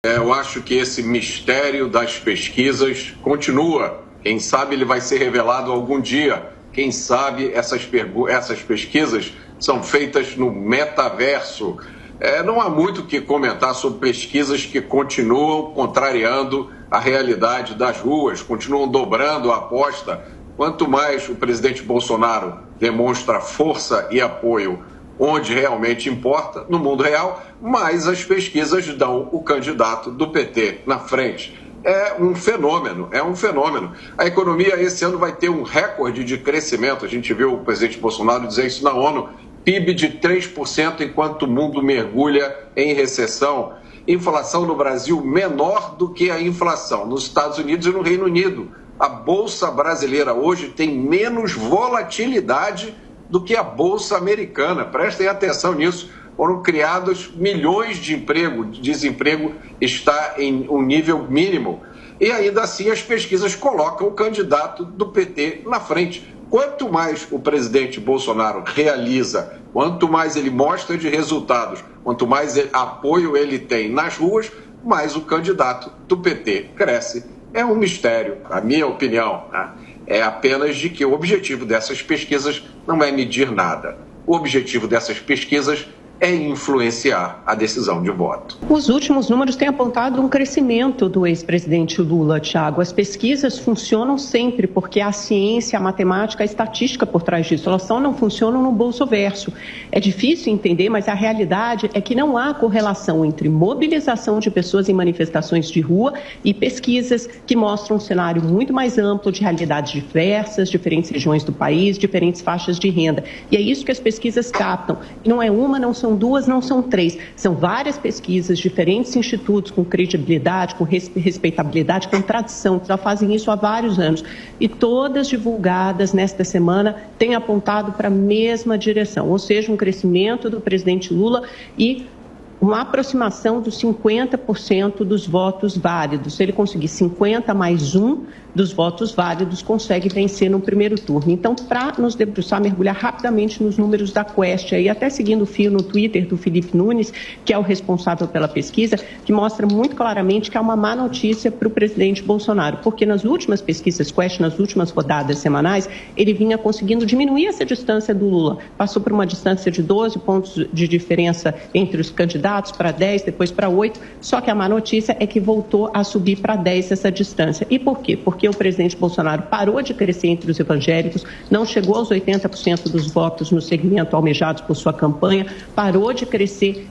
Eu acho que esse mistério das pesquisas continua. Quem sabe ele vai ser revelado algum dia. Quem sabe essas pesquisas são feitas no metaverso. Não há muito o que comentar sobre pesquisas que continuam contrariando a realidade das ruas, continuam dobrando a aposta. Quanto mais o presidente Bolsonaro demonstra força e apoio onde realmente importa, no mundo real, mais as pesquisas dão o candidato do PT na frente. É um fenômeno. A economia esse ano vai ter um recorde de crescimento. A gente viu o presidente Bolsonaro dizer isso na ONU, PIB de 3% enquanto o mundo mergulha em recessão. Inflação no Brasil menor do que a inflação nos Estados Unidos e no Reino Unido. A Bolsa brasileira hoje tem menos volatilidade do que a Bolsa americana. Prestem atenção nisso. Foram criados milhões de empregos, desemprego está em um nível mínimo. E ainda assim as pesquisas colocam o candidato do PT na frente. Quanto mais o presidente Bolsonaro realiza, quanto mais ele mostra de resultados, quanto mais apoio ele tem nas ruas, mais o candidato do PT cresce. É um mistério, a minha opinião, né? É apenas de que o objetivo dessas pesquisas não é medir nada. O objetivo dessas pesquisas é influenciar a decisão de voto. Os últimos números têm apontado um crescimento do ex-presidente Lula, Thiago. As pesquisas funcionam sempre porque a ciência, a matemática, a estatística por trás disso, elas só não funcionam no bolsoverso. É difícil entender, mas a realidade é que não há correlação entre mobilização de pessoas em manifestações de rua e pesquisas que mostram um cenário muito mais amplo de realidades diversas, diferentes regiões do país, diferentes faixas de renda. E é isso que as pesquisas captam. E não é uma, não são duas, não são três. São várias pesquisas, diferentes institutos com credibilidade, com respeitabilidade, com tradição, que já fazem isso há vários anos. E todas divulgadas nesta semana têm apontado para a mesma direção, ou seja, um crescimento do presidente Lula e uma aproximação dos 50% dos votos válidos. Se ele conseguir 50 mais 1 dos votos válidos, consegue vencer no primeiro turno. Então, para nos debruçar, mergulhar rapidamente nos números da Quest, e até seguindo o fio no Twitter do Felipe Nunes, que é o responsável pela pesquisa, que mostra muito claramente que há uma má notícia para o presidente Bolsonaro, porque nas últimas pesquisas Quest, nas últimas rodadas semanais, ele vinha conseguindo diminuir essa distância do Lula. Passou por uma distância de 12 pontos de diferença entre os candidatos, para 10, depois para 8, só que a má notícia é que voltou a subir para 10 essa distância. E por quê? Porque o presidente Bolsonaro parou de crescer entre os evangélicos, não chegou aos 80% dos votos no segmento almejados por sua campanha, parou de crescer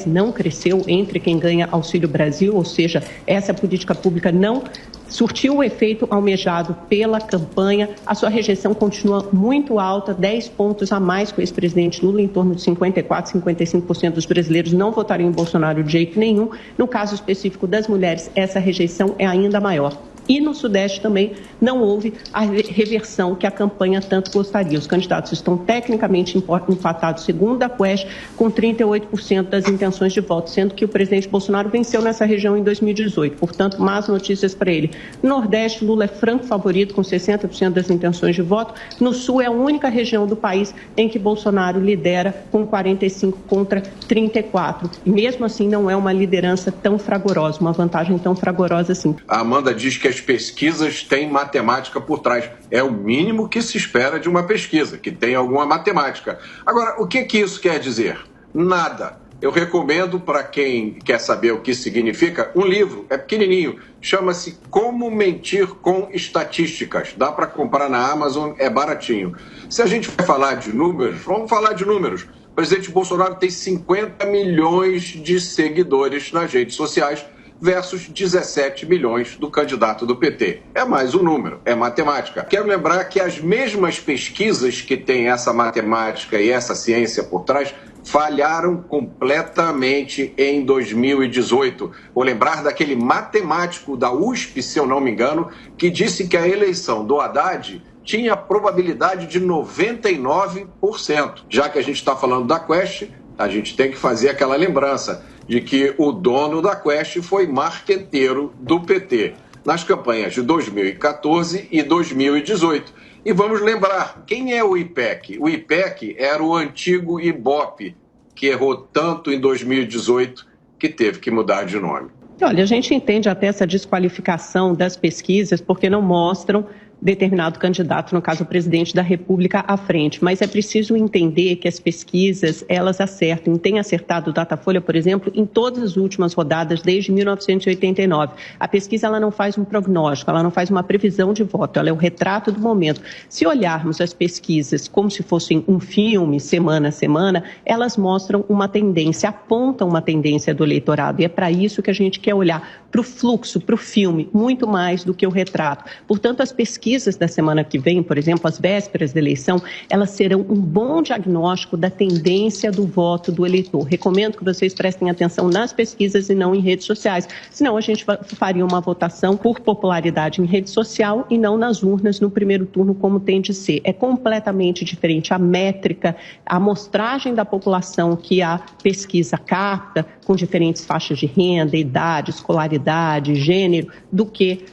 não cresceu entre quem ganha Auxílio Brasil, ou seja, essa política pública não surtiu o efeito almejado pela campanha. A sua rejeição continua muito alta, 10 pontos a mais que o ex-presidente Lula, em torno de 54%, 55% dos brasileiros não votariam em Bolsonaro de jeito nenhum. No caso específico das mulheres, essa rejeição é ainda maior. E no Sudeste também não houve a reversão que a campanha tanto gostaria. Os candidatos estão tecnicamente empatados, segundo a Quest, com 38% das intenções de voto, sendo que o presidente Bolsonaro venceu nessa região em 2018. Portanto, más notícias para ele. No Nordeste, Lula é franco favorito, com 60% das intenções de voto. No Sul, é a única região do país em que Bolsonaro lidera, com 45% contra 34%. E mesmo assim, não é uma liderança tão fragorosa, uma vantagem tão fragorosa assim. A Amanda diz que as pesquisas têm matemática por trás. É o mínimo que se espera de uma pesquisa, que tenha alguma matemática. Agora, o que isso quer dizer? Nada. Eu recomendo para quem quer saber o que significa um livro, é pequenininho, chama-se Como Mentir com Estatísticas. Dá para comprar na Amazon, é baratinho. Se a gente vai falar de números, vamos falar de números. O presidente Bolsonaro tem 50 milhões de seguidores nas redes sociais, versus 17 milhões do candidato do PT. É mais um número, é matemática. Quero lembrar que as mesmas pesquisas que têm essa matemática e essa ciência por trás falharam completamente em 2018. Vou lembrar daquele matemático da USP, se eu não me engano, que disse que a eleição do Haddad tinha probabilidade de 99%. Já que a gente está falando da Quest, a gente tem que fazer aquela lembrança de que o dono da Quest foi marqueteiro do PT nas campanhas de 2014 e 2018. E vamos lembrar, quem é o IPEC? O IPEC era o antigo IBOPE, que errou tanto em 2018, que teve que mudar de nome. Olha, a gente entende até essa desqualificação das pesquisas porque não mostram determinado candidato, no caso o presidente da República, à frente. Mas é preciso entender que as pesquisas, elas acertam. Tem acertado o Datafolha, por exemplo, em todas as últimas rodadas desde 1989. A pesquisa ela não faz um prognóstico, ela não faz uma previsão de voto, ela é o retrato do momento. Se olharmos as pesquisas como se fossem um filme, semana a semana, elas mostram uma tendência, apontam uma tendência do eleitorado. E é para isso que a gente quer olhar para o fluxo, para o filme, muito mais do que o retrato. Portanto, as pesquisas da semana que vem, por exemplo, as vésperas da eleição, elas serão um bom diagnóstico da tendência do voto do eleitor. Recomendo que vocês prestem atenção nas pesquisas e não em redes sociais, senão a gente faria uma votação por popularidade em rede social e não nas urnas no primeiro turno, como tem de ser. É completamente diferente a métrica, a amostragem da população que a pesquisa capta, com diferentes faixas de renda, idade, escolaridade, gênero, do que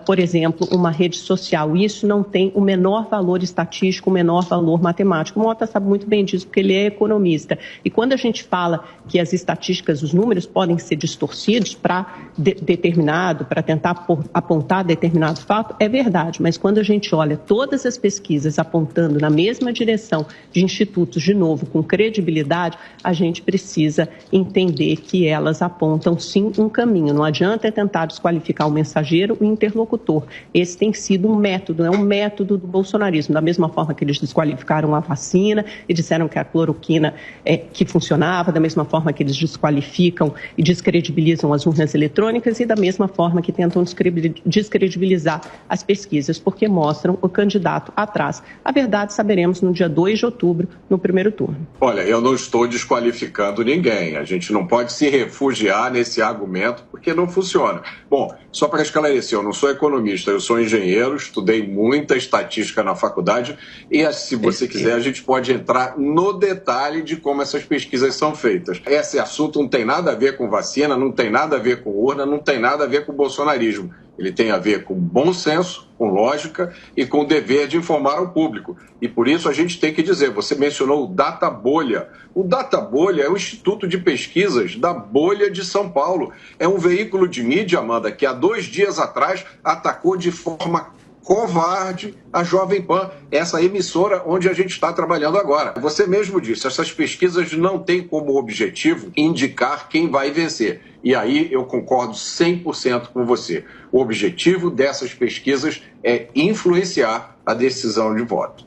por exemplo, uma rede social. Isso não tem o menor valor estatístico, o menor valor matemático. O Mota sabe muito bem disso, porque ele é economista. E quando a gente fala que as estatísticas, os números podem ser distorcidos para para tentar apontar determinado fato, é verdade. Mas quando a gente olha todas as pesquisas apontando na mesma direção de institutos, de novo, com credibilidade, a gente precisa entender que elas apontam, sim, um caminho. Não adianta tentar desqualificar o mensageiro, o interlocutor. Esse tem sido um método, é um método do bolsonarismo. Da mesma forma que eles desqualificaram a vacina e disseram que a cloroquina que funcionava, da mesma forma que eles desqualificam e descredibilizam as urnas eletrônicas e da mesma forma que tentam descredibilizar as pesquisas, porque mostram o candidato atrás. A verdade saberemos no dia 2 de outubro, no primeiro turno. Olha, eu não estou desqualificando ninguém. A gente não pode se refugiar nesse argumento, porque não funciona. Bom, só para esclarecer, eu não sou economista, eu sou engenheiro, estudei muita estatística na faculdade e, se você quiser, a gente pode entrar no detalhe de como essas pesquisas são feitas. Esse assunto não tem nada a ver com vacina, não tem nada a ver com urna, não tem nada a ver com bolsonarismo. Ele tem a ver com bom senso, com lógica e com o dever de informar ao público. E por isso a gente tem que dizer, você mencionou o Databolha. O Databolha é o Instituto de Pesquisas da Bolha de São Paulo. É um veículo de mídia, Amanda, que há 2 dias atrás atacou de forma covarde a Jovem Pan, essa emissora onde a gente está trabalhando agora. Você mesmo disse, essas pesquisas não têm como objetivo indicar quem vai vencer. E aí eu concordo 100% com você. O objetivo dessas pesquisas é influenciar a decisão de voto.